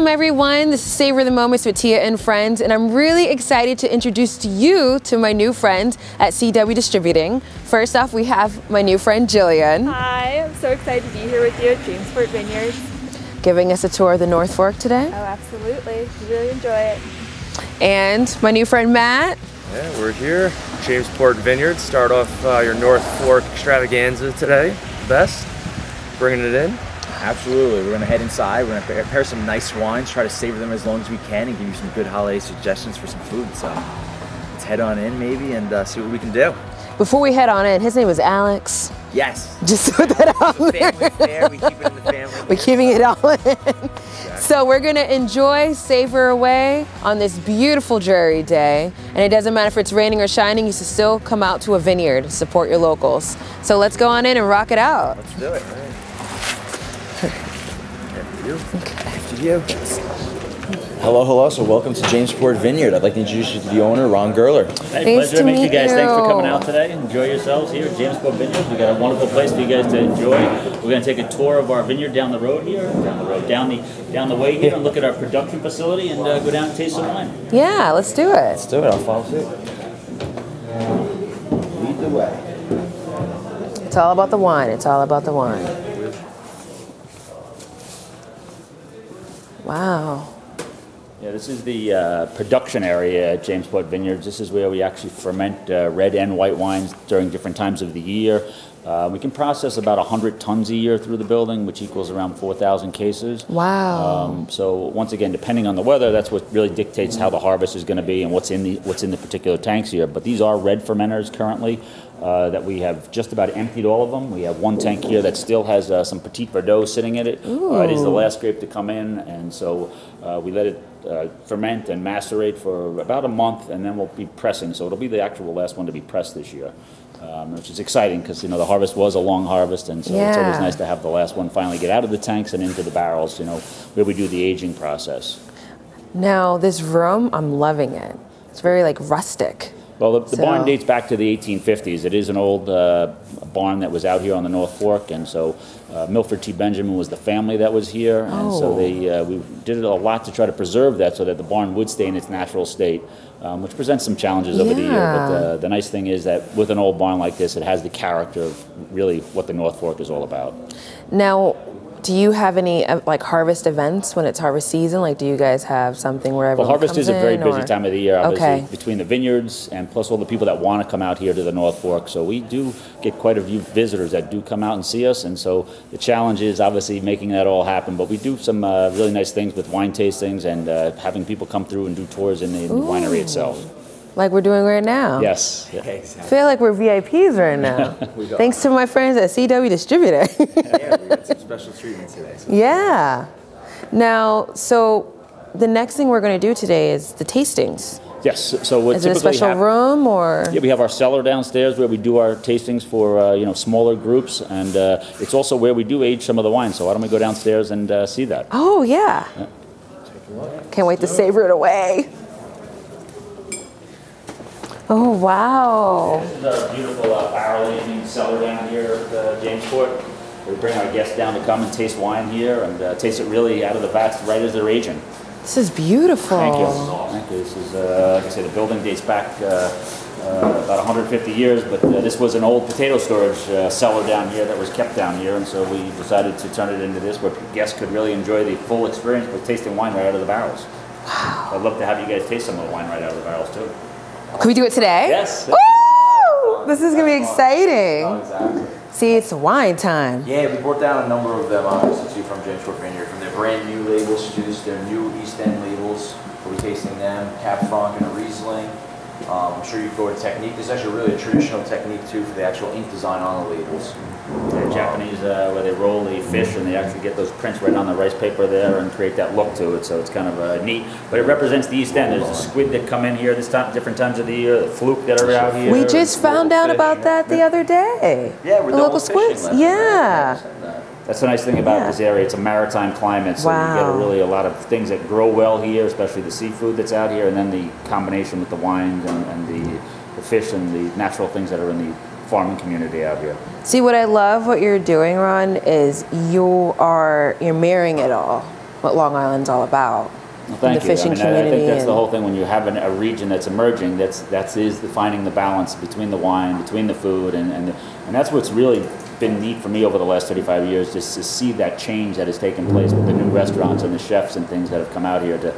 Welcome everyone, this is Savor the Moments with Tia and friends, and I'm really excited to introduce you to my new friends at CW Distributing. First off, we have my new friend Jillian. Hi, I'm so excited to be here with you at Jamesport Vineyards. Giving us a tour of the North Fork today. Oh, absolutely. You really enjoy it. And my new friend Matt. Yeah, we're here, Jamesport Vineyard. Start off your North Fork extravaganza today. Best, bringing it in. Absolutely. We're going to head inside. We're going to prepare some nice wines, try to savor them as long as we can, and give you some good holiday suggestions for some food. So let's head on in maybe and see what we can do. Before we head on in, his name was Alex. Yes. Just put that out there. Family affair. We keep it in the family. We're keeping it all in. Exactly. So we're going to enjoy, savor away on this beautiful dreary day. And it doesn't matter if it's raining or shining, you should still come out to a vineyard, support your locals. So let's go on in and rock it out. Let's do it. All right. After you. Okay. After you. Hello, hello. So welcome to Jamesport Vineyard. I'd like to introduce you to the owner, Ron Gerler. Hey, Nice pleasure to to meet you meet guys. Thanks for you. coming out today. Enjoy yourselves here at Jamesport Vineyard. We got a wonderful place for you guys to enjoy. We're going to take a tour of our vineyard down the road here, down the way here, and look at our production facility and go down and taste some wine. Yeah, let's do it. Let's do it. I'll follow suit. Lead the way. It's all about the wine. It's all about the wine. Wow. Yeah, this is the production area at Jamesport Vineyards. This is where we actually ferment red and white wines during different times of the year. We can process about 100 tons a year through the building, which equals around 4,000 cases. Wow. So once again, depending on the weather, that's what really dictates how the harvest is going to be and what's in the particular tanks here. But these are red fermenters currently that we have just about emptied all of them. We have one tank here that still has some Petit Verdot sitting in it. It is the last grape to come in, and so we let it ferment and macerate for about a month, and then we'll be pressing. So it'll be the actual last one to be pressed this year, which is exciting because the harvest was a long harvest, and so it's always nice to have the last one finally get out of the tanks and into the barrels. Where we do the aging process. Now this room, I'm loving it. It's very like rustic. Well, the barn dates back to the 1850s. It is an old barn that was out here on the North Fork, and so Milford T. Benjamin was the family that was here, and so we did a lot to try to preserve that so that the barn would stay in its natural state, which presents some challenges over the year. But the nice thing is that with an old barn like this, it has the character of really what the North Fork is all about. Now, do you have any like harvest events when it's harvest season? Like, do you guys have something where everyone Well, harvest comes is a very in, busy or? time of the year, obviously, Okay. between the vineyards and plus all the people that want to come out here to the North Fork. So we do get quite a few visitors that do come out and see us, and so the challenge is obviously making that all happen. But we do some really nice things with wine tastings and having people come through and do tours in the winery itself. Like we're doing right now. Yes. Yeah. I feel like we're VIPs right now. Thanks to my friends at CW Distributing. Yeah, we got some special treatment today. So. Yeah. Now, so the next thing we're going to do today is the tastings. Yes. So what Is it a typically special room or? Yeah, we have our cellar downstairs where we do our tastings for smaller groups, and it's also where we do age some of the wine. So why don't we go downstairs and see that? Oh yeah. Take a look. Can't wait to savor it away. Oh wow. This is our beautiful barrel aging cellar down here at Jamesport. We bring our guests down to come and taste wine here and taste it really out of the vats right as they're aging. This is beautiful. Thank you. Thank you. This is, like I say, the building dates back about 150 years, but this was an old potato storage cellar down here that was kept down here, and so we decided to turn it into this where guests could really enjoy the full experience with tasting wine right out of the barrels. Wow. I'd love to have you guys taste some of the wine right out of the barrels too. Can we do it today? Yes. Woo! This is going to be exciting. Oh, exactly. See, it's wine time. Yeah, we brought down a number of them, obviously, from Jamesport Vineyard, from their brand new labels to their new East End labels. We'll be tasting them, Cab Franc and a Riesling. I'm sure you go to technique. There's actually really a traditional technique too for the actual ink design on the labels. The Japanese, where they roll the fish and they actually get those prints right on the rice paper there and create that look to it. So it's kind of neat. But it represents the East End. There's the squid that come in here this time, different times of the year, the fluke that are out here. We just found out about that the other day. Yeah, we're the local squids. Yeah. That's the nice thing about this area. It's a maritime climate, so you get really a lot of things that grow well here, especially the seafood that's out here, and then the combination with the wines and the fish and the natural things that are in the farming community out here. See, what I love what you're doing, Ron, is you're marrying it all. what Long Island's all about. Well, thank the you. fishing I community. think that's the whole thing. When you have a region that's emerging, that's finding the balance between the wine, between the food, and that's what's really been neat for me over the last 35 years, just to see that change that has taken place with the new restaurants and the chefs and things that have come out here to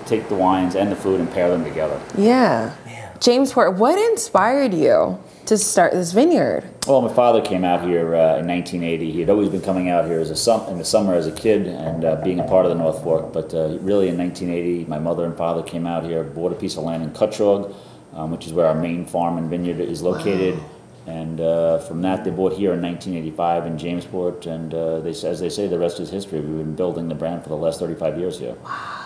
take the wines and the food and pair them together. Yeah. Jamesport, what inspired you to start this vineyard? Well, my father came out here in 1980. He had always been coming out here in the summer as a kid and being a part of the North Fork. But really in 1980, my mother and father came out here, bought a piece of land in Cutchogue, which is where our main farm and vineyard is located. Wow. And from that, they bought here in 1985 in Jamesport. And as they say, the rest is history. We've been building the brand for the last 35 years here. Wow.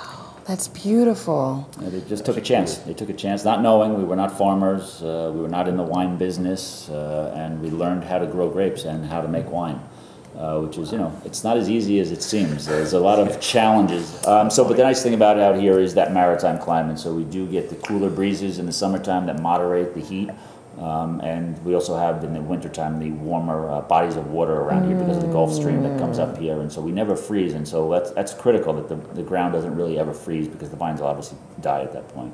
That's beautiful. Yeah, they just took a chance. They took a chance, not knowing we were not farmers, we were not in the wine business, and we learned how to grow grapes and how to make wine, which is, it's not as easy as it seems. There's a lot of challenges. But the nice thing about it out here is that maritime climate. So we do get the cooler breezes in the summertime that moderate the heat. And we also have in the wintertime the warmer bodies of water around here because of the Gulf Stream that comes up here, and so we never freeze, and so that's critical that the ground doesn't really ever freeze because the vines will obviously die at that point.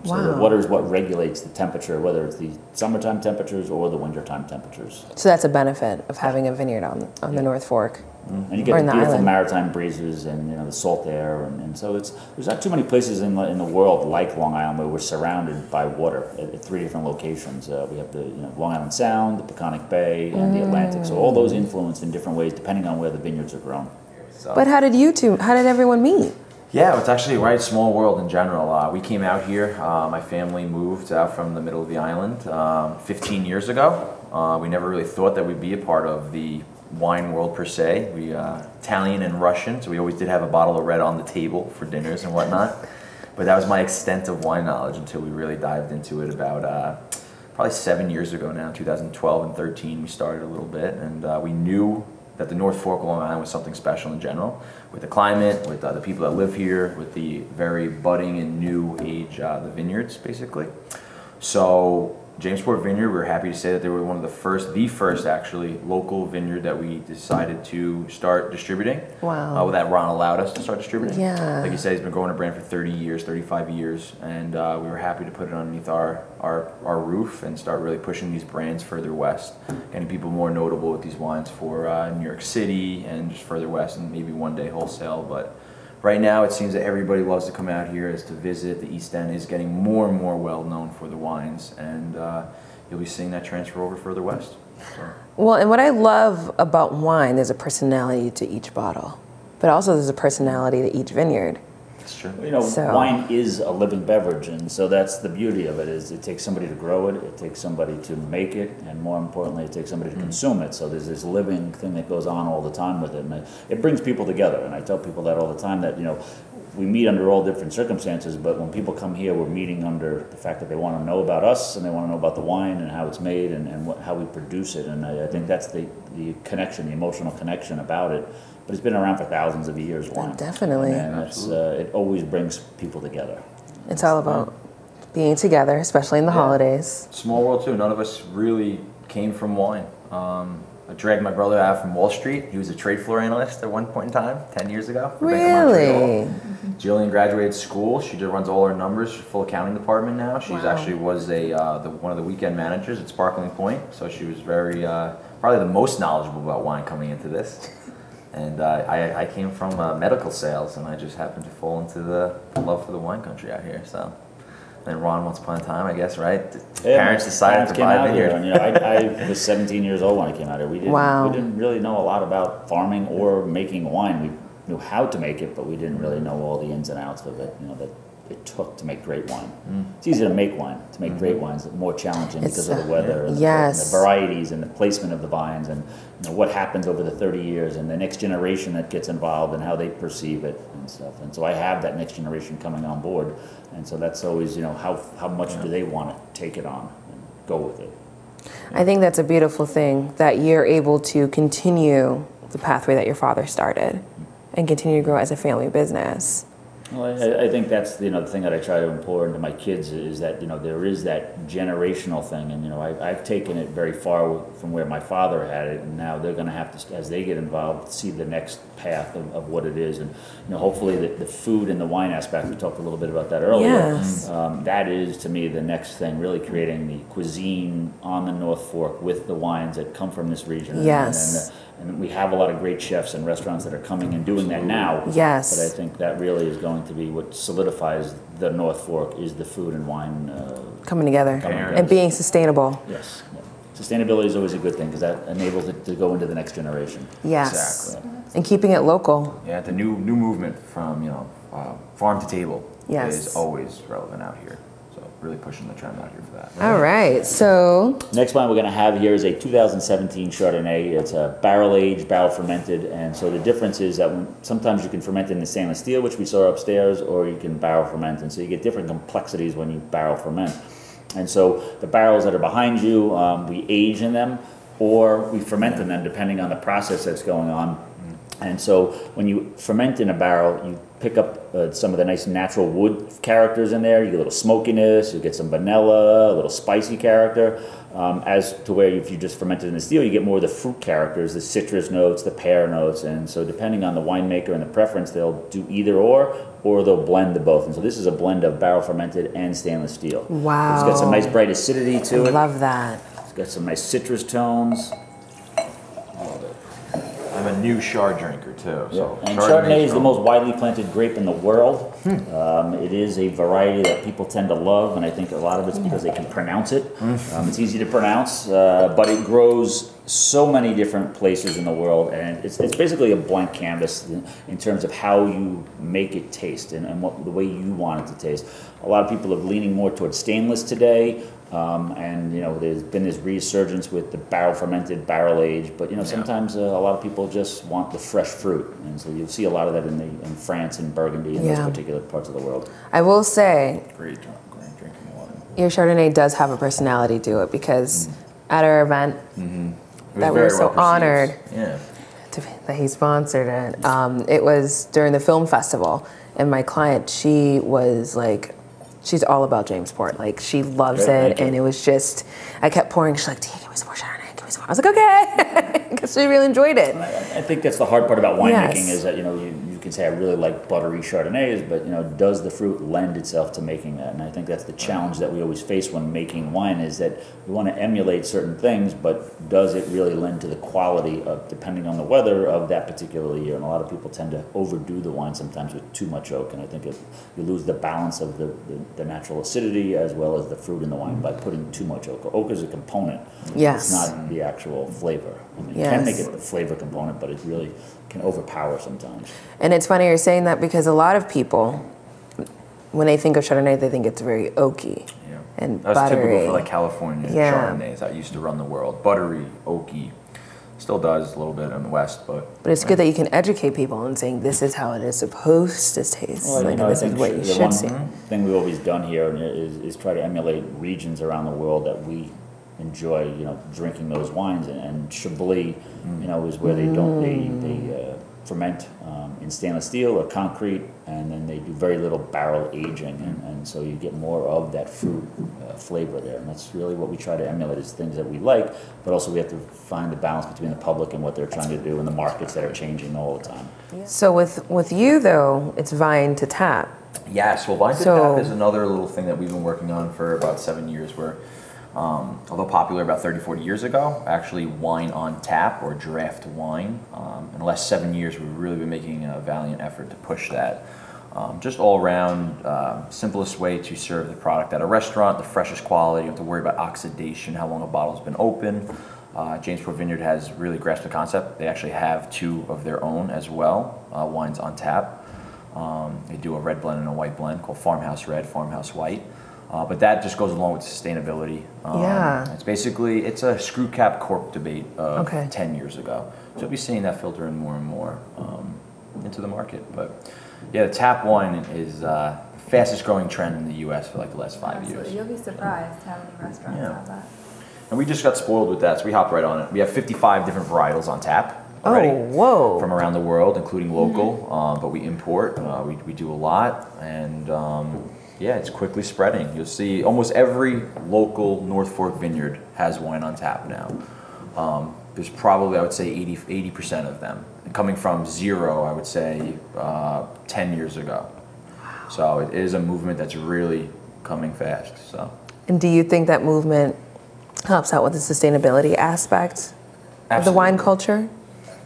So the water is what regulates the temperature, whether it's the summertime temperatures or the wintertime temperatures. So that's a benefit of having a vineyard on the North Fork. And you get the beautiful maritime breezes and the salt air, and so there's not too many places in the world like Long Island where we're surrounded by water at 3 different locations. We have the Long Island Sound, the Peconic Bay, and the Atlantic. So all those influence in different ways depending on where the vineyards are grown. So. But how did everyone meet? Yeah, it's actually a small world in general. We came out here, my family moved out from the middle of the island 15 years ago. We never really thought that we'd be a part of the wine world per se. We Italian and Russian, so we always did have a bottle of red on the table for dinners and whatnot. But that was my extent of wine knowledge until we really dived into it about probably 7 years ago now, 2012 and 13 we started a little bit, and we knew that the North Fork of Long Island was something special in general, with the climate, with the people that live here, with the very budding and new age, the vineyards basically. So Jamesport Vineyard, we're happy to say that they were one of the first actually local vineyard that we decided to start distributing. Wow. That Ron allowed us to start distributing. Yeah. Like you said, he's been growing a brand for 30 years, 35 years, and we were happy to put it underneath our roof and start really pushing these brands further west, getting people more notable with these wines for New York City and just further west, and maybe one day wholesale. But right now, it seems that everybody loves to come out here, is to visit. The East End is getting more and more well known for the wines, and you'll be seeing that transfer over further west. So. Well, and what I love about wine, there's a personality to each bottle, but also there's a personality to each vineyard. That's true. Wine is a living beverage, and so that's the beauty of it. Is it takes somebody to grow it, it takes somebody to make it, and more importantly, it takes somebody to consume it. So there's this living thing that goes on all the time with it, and it brings people together. And I tell people that all the time, that we meet under all different circumstances, but when people come here, we're meeting under the fact that they want to know about us and they want to know about the wine and how it's made and how we produce it. And I think that's the connection, the emotional connection about it. But it's been around for thousands of years, wine. Definitely. And it always brings people together. It's all about being together, especially in the holidays. Small world too. None of us really came from wine. I dragged my brother out from Wall Street. He was a trade floor analyst at one point in time, 10 years ago. For Bank of Montreal. Jillian graduated school. She just runs all our numbers, full accounting department now. She actually was one of the weekend managers at Sparkling Point. So she was very, probably the most knowledgeable about wine coming into this. And I came from medical sales, and I just happened to fall into the love for the wine country out here. So. And Ron, once upon a time, I guess, right? Parents decided to buy a vineyard. I was 17 years old when I came out here. We didn't really know a lot about farming or making wine. We knew how to make it, but we didn't really know all the ins and outs of it. That it took to make great wine. It's easy to make wine. To make great wines, it's more challenging because of the weather and the varieties and the placement of the vines and what happens over the 30 years and the next generation that gets involved and how they perceive it and stuff. And so I have that next generation coming on board, and so that's always how much do they want to take it on and go with it. I think that's a beautiful thing that you're able to continue the pathway that your father started and continue to grow as a family business. Well, I think that's the thing that I try to impart into my kids is that there is that generational thing, and I've taken it very far from where my father had it, and now they're going to have to, as they get involved, see the next path of what it is, and hopefully the food and the wine aspect. We talked a little bit about that earlier. Yes. That is to me the next thing, really creating the cuisine on the North Fork with the wines that come from this region. Yes. And we have a lot of great chefs and restaurants that are coming and doing that now. Yes. But I think that really is going to be what solidifies the North Fork is the food and wine coming together and being sustainable. Yes. Yeah. Sustainability is always a good thing because that enables it to go into the next generation. Yes. Exactly. And keeping it local. Yeah, the new movement from farm to table Yes. is always relevant out here. So really pushing the trend out here for that. All right. So Next wine we're going to have here is a 2017 Chardonnay. It's a barrel-aged, barrel-fermented, and so the difference is that sometimes you can ferment in the stainless steel, which we saw upstairs, or you can barrel ferment, and so you get different complexities when you barrel ferment. And so the barrels that are behind you, we age in them, or we ferment in them, depending on the process that's going on. And so when you ferment in a barrel, you pick up some of the nice natural wood characters in there. You get a little smokiness, you get some vanilla, a little spicy character. As to where if you just ferment it in the steel, you get more of the fruit characters, the citrus notes, the pear notes. And so depending on the winemaker and the preference, they'll do either or they'll blend the both. And so this is a blend of barrel fermented and stainless steel. wow. It's got some nice bright acidity to I it. love that. It's got some nice citrus tones. I'm a new Chard drinker too. So And Chardonnay is the from- most widely planted grape in the world. It is a variety that people tend to love, and I think a lot of it's because they can pronounce it. It's easy to pronounce, but it grows so many different places in the world, and it's basically a blank canvas in terms of how you make it taste and what the way you want it to taste. A lot of people are leaning more towards stainless today. And there's been this resurgence with the barrel fermented, barrel aged, but sometimes a lot of people just want the fresh fruit, and so you'll see a lot of that in France and Burgundy and those particular parts of the world. I will say Great drinking water. your Chardonnay does have a personality to it because at our event that we were so honored Yeah. that he sponsored it, it was during the film festival, and my client, she was like, she's all about Jamesport. Like, she loves it, and it was just, I kept pouring. She's like, Tia, give me some more Chardonnay, give me some more. I was like, okay, because she really enjoyed it. I think that's the hard part about winemaking is that you can say I really like buttery Chardonnays, but does the fruit lend itself to making that? And I think that's the challenge that we always face when making wine is that we want to emulate certain things, but does it really lend to the quality of, depending on the weather of that particular year? And a lot of people tend to overdo the wine sometimes with too much oak, and I think you lose the balance of the natural acidity as well as the fruit in the wine by putting too much oak. Oak is a component. Yes. It's not the actual flavor. I mean, you can make it the flavor component, but it really can overpower sometimes. And it's funny you're saying that because a lot of people, when they think of Chardonnay, they think it's very oaky and That's buttery. typical for like California Chardonnays that used to run the world. Buttery, oaky, still does a little bit in the West, but it's good that you can educate people and saying this is how it is supposed to taste. Well, like this is what you the should one see. thing we've always done here is try to emulate regions around the world that we enjoy, drinking those wines. And Chablis, is where they ferment in stainless steel or concrete, and then they do very little barrel aging, and so you get more of that fruit flavor there. And that's really what we try to emulate is things that we like, but also we have to find the balance between the public and what they're trying to do and the markets that are changing all the time. So with you though, it's vine to tap. yes, well, Vine to Tap is another little thing that we've been working on for about 7 years where although popular about 30, 40 years ago, actually wine on tap or draft wine. In the last 7 years, we've really been making a valiant effort to push that. Just all around, simplest way to serve the product at a restaurant, the freshest quality, you don't have to worry about oxidation, how long a bottle's been open. Jamesport Vineyard has really grasped the concept. They actually have 2 of their own as well, wines on tap. They do a red blend and a white blend called Farmhouse Red, Farmhouse White. But that just goes along with sustainability. It's basically, it's a screw cap cork debate of 10 years ago. So you'll be seeing that filter in more and more into the market. But yeah, the tap wine is the fastest growing trend in the U.S. for like the last 5 years. You'll be surprised how many restaurants have that. And we just got spoiled with that, so we hopped right on it. We have 55 different varietals on tap. already. Oh, whoa. From around the world, including local, but we import. We do a lot, and yeah, it's quickly spreading. You'll see almost every local North Fork vineyard has wine on tap now. There's probably, I would say, 80% of them. And coming from zero, I would say 10 years ago. So it is a movement that's really coming fast. So. And do you think that movement helps out with the sustainability aspect of the wine culture?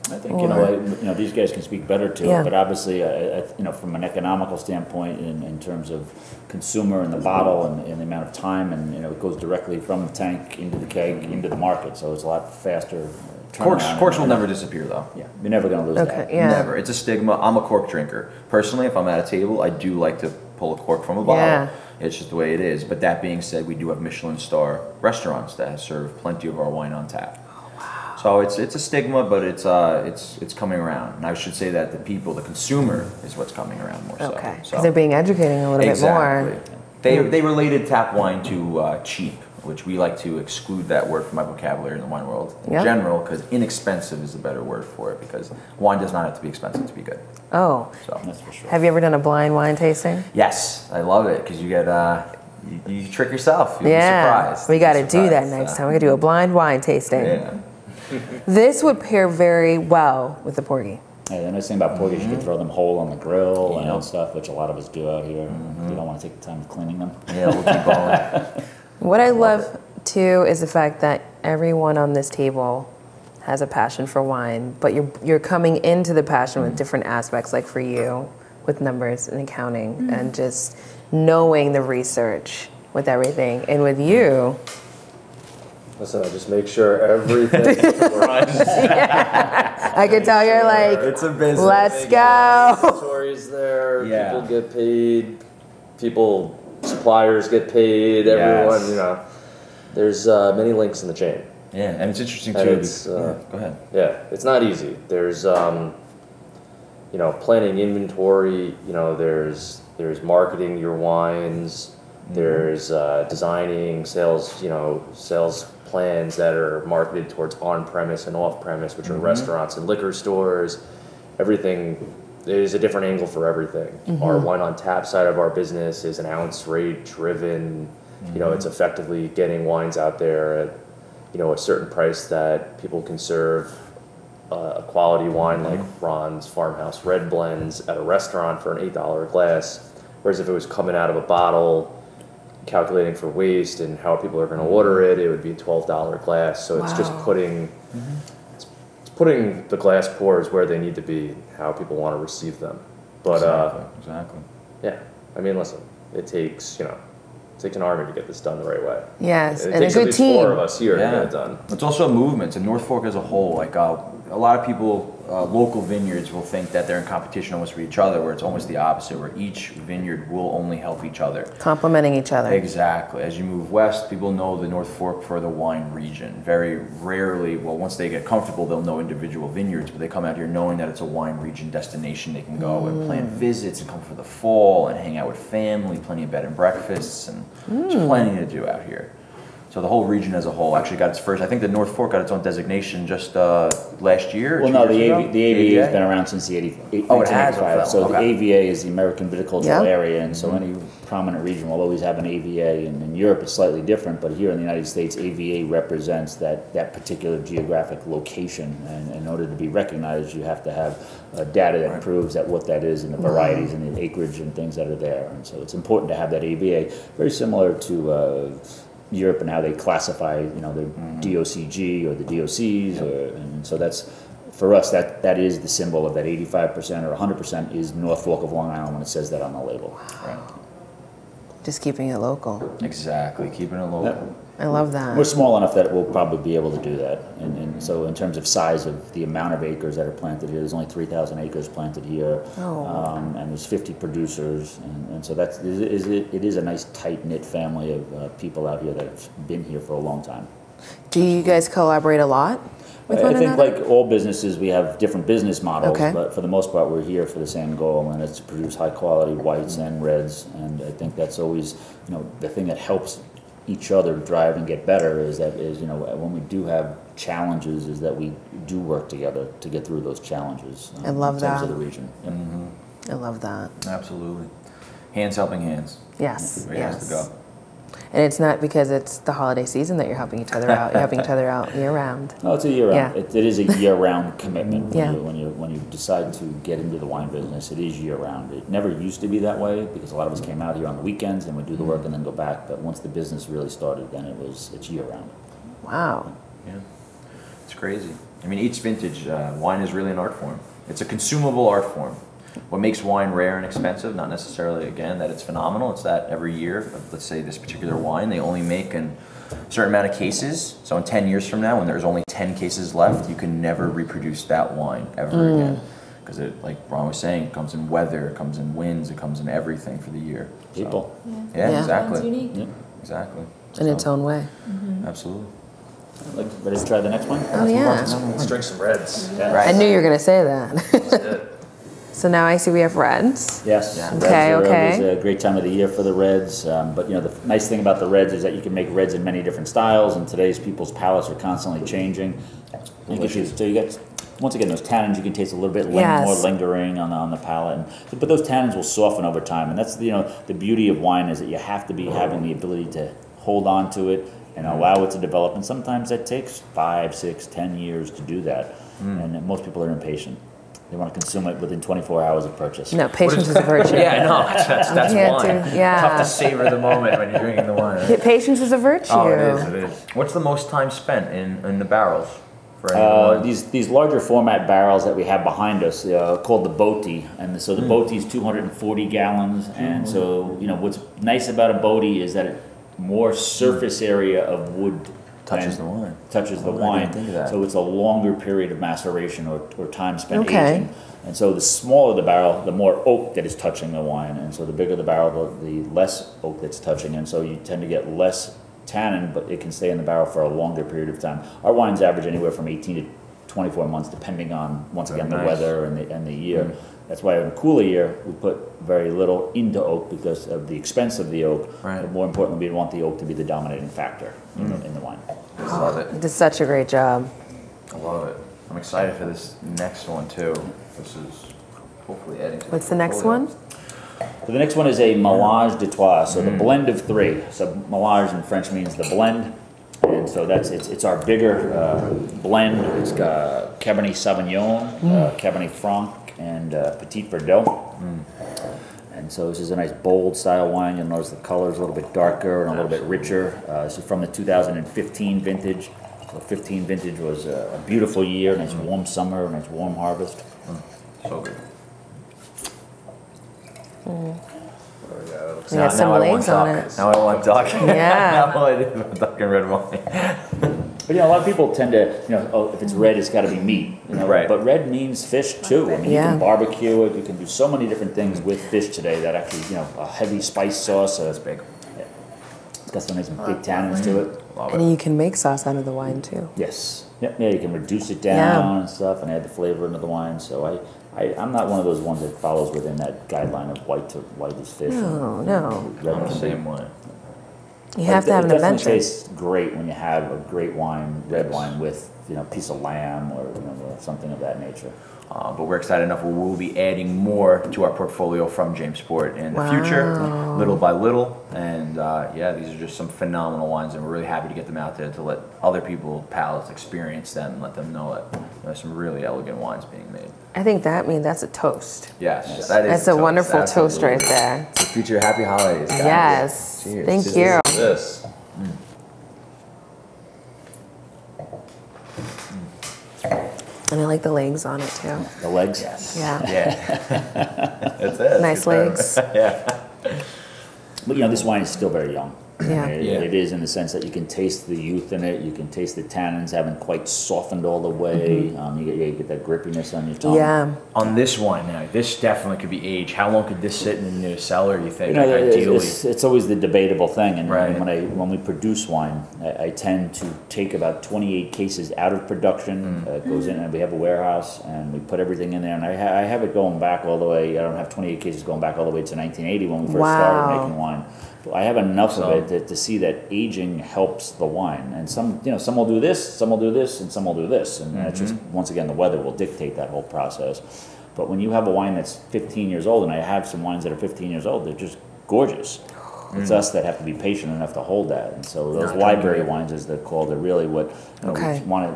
I think these guys can speak better to it, but obviously, from an economical standpoint, in terms of consumer and the bottle and the amount of time, and it goes directly from the tank into the keg into the market, so it's a lot faster. Corks will never disappear, though. Yeah, you're never going to lose that. Yeah. Never. It's a stigma. I'm a cork drinker. Personally, if I'm at a table, I do like to pull a cork from a bottle. Yeah. It's just the way it is. But that being said, we do have Michelin star restaurants that serve plenty of our wine on tap. Oh, wow. So it's a stigma, but it's coming around. And I should say that the consumer, is what's coming around more so. Okay, because they're being educated a little bit more. They related tap wine to cheap, which we like to exclude that word from my vocabulary in the wine world in general, because inexpensive is the better word for it, because wine does not have to be expensive to be good. Oh, so that's for sure. Have you ever done a blind wine tasting? Yes, I love it, because you get you trick yourself. You'll be surprised. We got to do that next time. We got to do a blind wine tasting. Yeah. This would pair very well with the porgy. Yeah, the nice thing about porgies, you can throw them whole on the grill and stuff, which a lot of us do out here. You don't want to take the time of cleaning them. Yeah, we'll keep going. What I love too is the fact that everyone on this table has a passion for wine, but you're coming into the passion with different aspects, like for you, with numbers and accounting and just knowing the research with everything. And with you, listen, I just make sure everything runs. I can tell you're like, it's a business. Let's go. Inventory's there. People get paid. Suppliers get paid. Everyone, there's many links in the chain. Yeah, and it's interesting too. Go ahead. Yeah, it's not easy. There's planning inventory. There's marketing your wines. There's designing sales plans that are marketed towards on-premise and off-premise, which are restaurants and liquor stores. Everything, there's a different angle for everything. Our wine on tap side of our business is an ounce rate driven. It's effectively getting wines out there at a certain price that people can serve a quality wine like Ron's Farmhouse Red Blends at a restaurant for an $8 glass. Whereas if it was coming out of a bottle, calculating for waste and how people are going to order it, it would be a $12 glass. So it's just putting it's putting the glass pours where they need to be, how people want to receive them. But exactly. Yeah, I mean, listen, it takes an army to get this done the right way. Yes, and a takes good at least team. 4 of us here to get it done. It's also a movement. And North Fork as a whole, like a lot of people, local vineyards will think that they're in competition almost with each other, where it's almost the opposite, where each vineyard will only help each other. Complementing each other. Exactly. As you move west, people know the North Fork for the wine region. Very rarely, well, once they get comfortable, they'll know individual vineyards, but they come out here knowing that it's a wine region destination. They can go and plan visits and come for the fall and hang out with family, plenty of bed and breakfasts, and there's plenty to do out here. So the whole region as a whole actually got its first. I think the North Fork got its own designation just last year. Well, no, the AVA has been around since the 1985. Oh, it has. So the AVA is the American Viticultural Area, and so any prominent region will always have an AVA. And in Europe, it's slightly different, but here in the United States, AVA represents that particular geographic location. And in order to be recognized, you have to have data that proves that what that is and the varieties and the acreage and things that are there. And so it's important to have that AVA. Very similar to Europe and how they classify, the DOCG or the DOCs, and so that's for us. That is the symbol of that 85% or 100% is North Fork of Long Island when it says that on the label. Right. Just keeping it local. Exactly, keeping it local. Yep. I love that. We're small enough that we'll probably be able to do that, and so in terms of size of the amount of acres that are planted here, there's only 3,000 acres planted here, and there's 50 producers, and so it is a nice tight-knit family of people out here that have been here for a long time. Do you guys collaborate a lot with one think another? like all businesses, we have different business models, Okay. but for the most part, we're here for the same goal, and it's to produce high-quality whites and reds, and I think that's always, the thing that helps each other drive and get better is you know, when we do have challenges, is that we do work together to get through those challenges. I love in terms that. of the region. Yep. I love that. Absolutely. Hands helping hands. Yes, Where it has to yes. go. And it's not because it's the holiday season that you're helping each other out. You're helping each other out year round. No, it's a year-round. Yeah. It is a year-round commitment. Yeah. When you decide to get into the wine business, it is year-round. It never used to be that way because a lot of us came out here on the weekends and would do the work and then go back. But once the business really started, then it's year-round. Wow. Yeah, it's crazy. I mean, each vintage, wine is really an art form. It's a consumable art form. What makes wine rare and expensive, not necessarily, again, that it's phenomenal, it's that every year, let's say this particular wine, they only make in a certain amount of cases. So in 10 years from now, when there's only 10 cases left, you can never reproduce that wine ever again. Because it, like Ron was saying, it comes in weather, it comes in winds, it comes in everything for the year. So, People. yeah, Yeah. exactly. Sounds unique. Yeah. Exactly. In its own way. Absolutely. Like, ready to try the next one? Oh, yeah. Let's drink some reds. Yeah. Right. I knew you were going to say that. That's it. So now I see we have reds. Yes. Yeah. Reds Okay, are okay. always a great time of the year for the reds. But you know, the nice thing about the reds is that you can make reds in many different styles, and today's people's palates are constantly changing. So you get, once again, those tannins you can taste a little bit Yes. more lingering on the palate, but those tannins will soften over time, and that's the beauty of wine is that you have to be having the ability to hold on to it and allow it to develop, and sometimes that takes 5, 6, 10 years to do that, and most people are impatient. They want to consume it within 24 hours of purchase. No, patience is a virtue. Yeah, I know. That's Yeah, wine. dude, yeah. Tough to savor the moment when you're drinking the wine. Right? Patience is a virtue. Oh, it is. It is. What's the most time spent in the barrels for any wine? These larger format barrels that we have behind us, called the Boti, and so the Boti is 240 gallons, and so what's nice about a Boti is that more surface area of wood Touches than the wine. touches the Oh, I wine. didn't think of that. So it's a longer period of maceration or time spent Okay. aging. And so the smaller the barrel, the more oak that is touching the wine, and so the bigger the barrel, the less oak that's touching, and so you tend to get less tannin, but it can stay in the barrel for a longer period of time. Our wines average anywhere from 18 to 24 months, depending on, once again, the Nice. weather and the year. That's why in a cooler year, we put very little into oak because of the expense of the oak. Right. But more importantly, we want the oak to be the dominating factor in the wine. Love it. You did such a great job. I love it. I'm excited for this next one too. This is hopefully adding to What's the next portfolio. one? So the next one is a mélange de trois, so the blend of three. So mélange in French means the blend, and so it's our bigger blend. It's got Cabernet Sauvignon, Cabernet Franc, and Petit Verdot. And so this is a nice bold style wine. You'll notice the color is a little bit darker and a little bit richer. This is from the 2015 vintage. So 15 vintage was a beautiful year, nice warm summer, nice warm harvest. So good. We got some legs on it. Now I want duck. Yeah. Now I do want duck and red wine. But a lot of people tend to, if it's red, it's got to be meat. Right. But red means fish too. I mean, you Yeah. can barbecue it. You can do so many different things with fish today that actually, a heavy spice sauce. That's big. Yeah. It's got some nice big tannins to it. Love And it. you can make sauce out of the wine too. Yes. Yep. Yeah, you can reduce it down Yeah. and stuff and add the flavor into the wine. So I'm not one of those ones that follows within that guideline of white is fish. No, no. Red I'm the can be- same way. You have to have an It definitely adventure. tastes great when you have a great wine, red wine with a piece of lamb or something of that nature. But we're excited enough where we'll be adding more to our portfolio from Jamesport in the future, little by little. And these are just some phenomenal wines, and we're really happy to get them out there to let other people, palates, experience them and let them know that there's some really elegant wines being made. I think that's a toast. Yes, that is That's a toast. wonderful toast Absolutely. right there. So future happy holidays, guys. Yes. Cheers. Thank Cheers. you. This. And I like the legs on it too. The legs? Yeah. Yeah. That's it. Nice legs. Yeah. But this wine is still very young. Yeah. It is in the sense that you can taste the youth in it. You can taste the tannins haven't quite softened all the way. You get that grippiness on your tongue. Yeah. On this wine now, this definitely could be aged. How long could this sit in the cellar, do you think? Ideally, it's always the debatable thing. And Right. when we produce wine, I tend to take about 28 cases out of production. It goes in, and we have a warehouse, and we put everything in there. And I have it going back all the way. I don't have 28 cases going back all the way to 1980 when we first started making wine. I have enough of it to see that aging helps the wine. And some will do this, some will do this, and some will do this. And it's just, once again, the weather will dictate that whole process. But when you have a wine that's 15 years old, and I have some wines that are 15 years old, they're just gorgeous. It's us that have to be patient enough to hold that. And so those library wines, as they're called, are really what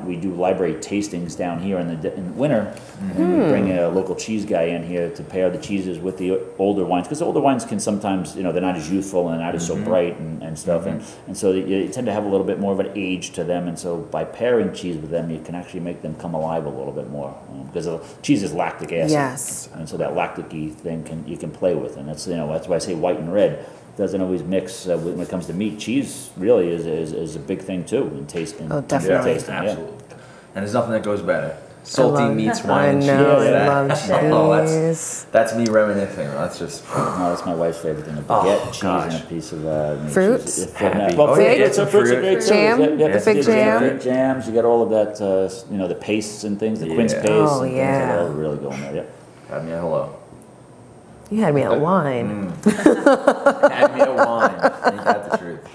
we do library tastings down here in the winter. And we bring a local cheese guy in here to pair the cheeses with the older wines, because the older wines can sometimes, they're not as youthful and not as so bright and stuff. And so you tend to have a little bit more of an age to them. And so by pairing cheese with them, you can actually make them come alive a little bit more, because cheese is lactic acid. Yes. And so that lactic-y thing you can play with. And that's that's why I say white and red doesn't always mix when it comes to meat. Cheese really is a big thing too in taste. Definitely. Tasting, absolutely. And there's nothing that goes better. Salty meats, wine, and cheese. I love cheese. That's me reminiscing. That's just. No, that's my wife's favorite thing: a baguette, cheese, and a piece of fruit. Fruits are great too. Jam, the fig jam. Fig jams. You got all of that. The pastes and things, the quince paste. Oh, and things that all really go in there. Yep. Have me a hello. You had me at wine. Had me a wine. Ain't that the truth?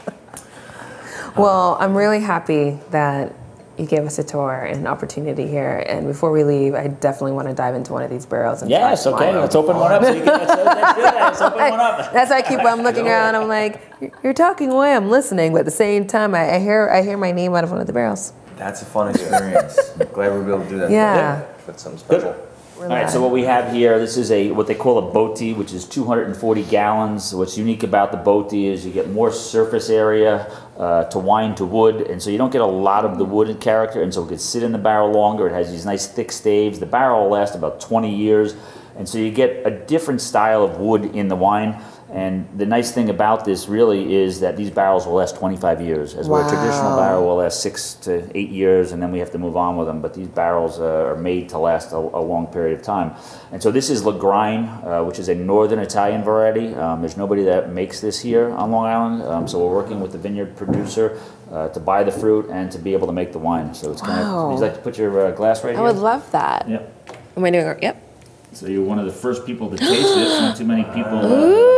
Well, I'm really happy that you gave us a tour and an opportunity here. And before we leave, I definitely want to dive into one of these barrels. And yes, okay. Let's open one up. So you can, let's open one up. That's why I'm looking around. I'm like, you're talking away. I'm listening, but at the same time, I hear my name out of one of the barrels. That's a fun experience. I'm glad we'll be able to do that. Yeah. That's something special. All right, so what we have here, this is what they call a botti, which is 240 gallons. What's unique about the botti is you get more surface area to wine to wood, and so you don't get a lot of the wood character, and so it can sit in the barrel longer. It has these nice thick staves. The barrel will last about 20 years, and so you get a different style of wood in the wine. And the nice thing about this really is that these barrels will last 25 years, as where a traditional barrel will last 6 to 8 years, and then we have to move on with them. But these barrels are made to last a long period of time. And so this is Greene, which is a northern Italian variety. There's nobody that makes this here on Long Island, so we're working with the vineyard producer to buy the fruit and to be able to make the wine. So it's kind of, would you like to put your glass right here? I would love that. Yep. Am I doing it? Yep. So you're one of the first people to taste this. Not too many people taste it.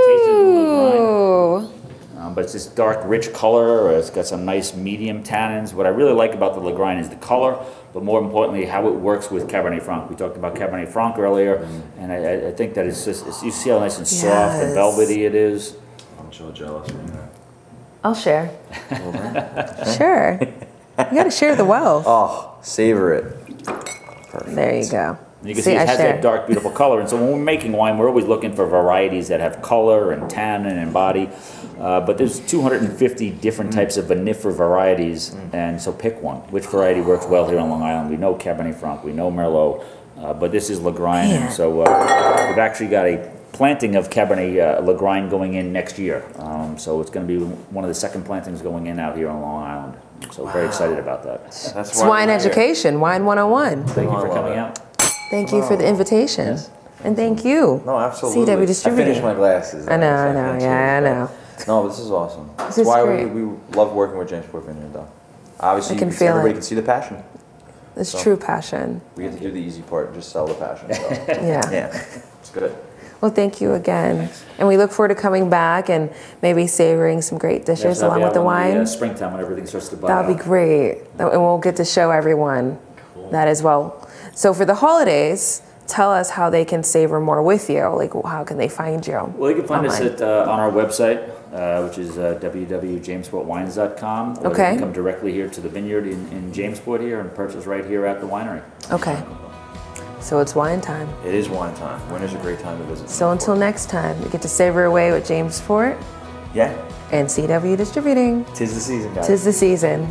But it's this dark, rich color. It's got some nice medium tannins. What I really like about the Greene is the color, but more importantly, how it works with Cabernet Franc. We talked about Cabernet Franc earlier, and I think that it's just, you see how nice and soft and velvety it is. I'm so jealous right now. I'll share. Sure. You got to share the wealth. Oh, savor it. Perfect. There you go. You can see it has that dark, beautiful color. And so when we're making wine, we're always looking for varieties that have color and tannin and body. But there's 250 different types of vinifera varieties. And so pick one. Which variety works well here on Long Island? We know Cabernet Franc. We know Merlot. But this is Greene. And so we've actually got a planting of Cabernet Greene going in next year. So it's going to be one of the second plantings going in out here on Long Island. So very excited about that. It's wine education, Wine 101. Thank you for coming out. Thank you for the invitation. Yes. And thank you. No, absolutely. CW Distributing. I finished my glasses. I know. Yeah, I know. No, this is awesome. This That's why great. we love working with Jamesport Vineyard, though. Obviously, I can feel everybody it. can see the passion. It's true passion. We get to do the easy part and just sell the passion. So. Yeah. It's good. Well, thank you again. And we look forward to coming back and maybe savoring some great dishes along with the wine. Springtime when everything starts to bud That would be great. And we'll get to show everyone that as well. So for the holidays, tell us how they can savor more with you. Like, how can they find you? Well, you can find online? us on our website, which is www.jamesportwines.com. Or Okay. you can come directly here to the vineyard in Jamesport here and purchase right here at the winery. Okay. So it's wine time. It is wine time. Winter's a great time to visit. So until next time, you get to savor away with Jamesport Yeah. and CW Distributing. Tis the season, guys. Tis the season.